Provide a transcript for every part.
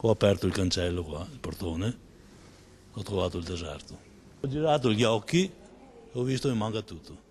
Ho aperto il cancello qua, il portone, ho trovato il deserto. Ho girato gli occhi e ho visto che manca tutto.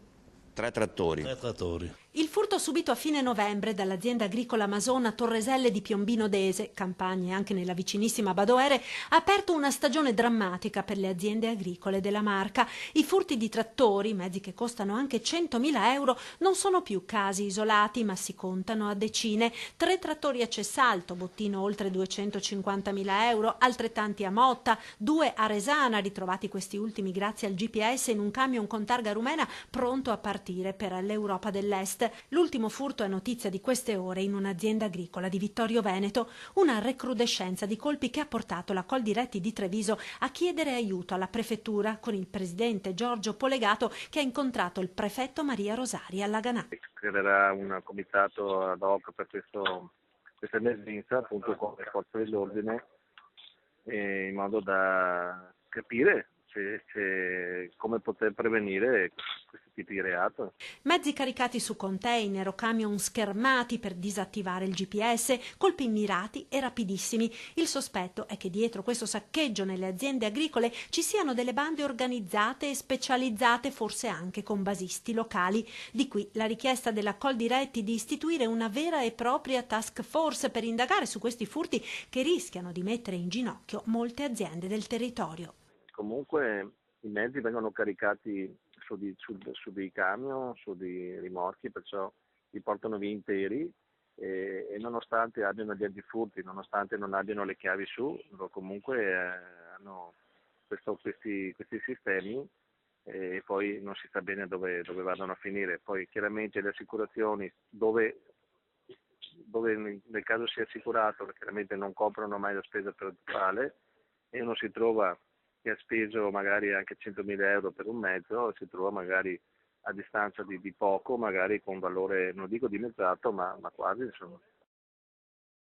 Tre trattori. 3 trattori. Il furto subito a fine novembre dall'azienda agricola Masona Torreselle di Piombino Dese, campagne anche nella vicinissima Badoere, ha aperto una stagione drammatica per le aziende agricole della Marca. I furti di trattori, mezzi che costano anche 100.000 euro, non sono più casi isolati, ma si contano a decine. 3 trattori a Cessalto, bottino oltre 250.000 euro, altrettanti a Motta, 2 a Resana, ritrovati questi ultimi grazie al GPS in un camion con targa rumena pronto a partire per l'Europa dell'Est. L'ultimo furto è notizia di queste ore in un'azienda agricola di Vittorio Veneto, una recrudescenza di colpi che ha portato la Coldiretti di Treviso a chiedere aiuto alla prefettura con il presidente Giorgio Polegato che ha incontrato il prefetto Maria Rosaria a Laganà. Creerà un comitato ad hoc per questa emergenza appunto con le forze dell'ordine in modo da capire come poter prevenire questi tipi di reato. Mezzi caricati su container o camion schermati per disattivare il GPS, colpi mirati e rapidissimi. Il sospetto è che dietro questo saccheggio nelle aziende agricole ci siano delle bande organizzate e specializzate, forse anche con basisti locali. Di qui la richiesta della Coldiretti di istituire una vera e propria task force per indagare su questi furti che rischiano di mettere in ginocchio molte aziende del territorio. Comunque i mezzi vengono caricati su dei camion, su dei rimorchi, perciò li portano via interi e nonostante abbiano gli antifurti, nonostante non abbiano le chiavi su, loro comunque hanno questi sistemi e poi non si sa bene dove vadano a finire. Poi chiaramente le assicurazioni dove nel caso sia assicurato, chiaramente non coprono mai la spesa personale e uno si trova che ha speso magari anche 100.000 euro per un mezzo, si trova magari a distanza di poco, magari con valore non dico dimezzato, ma quasi insomma.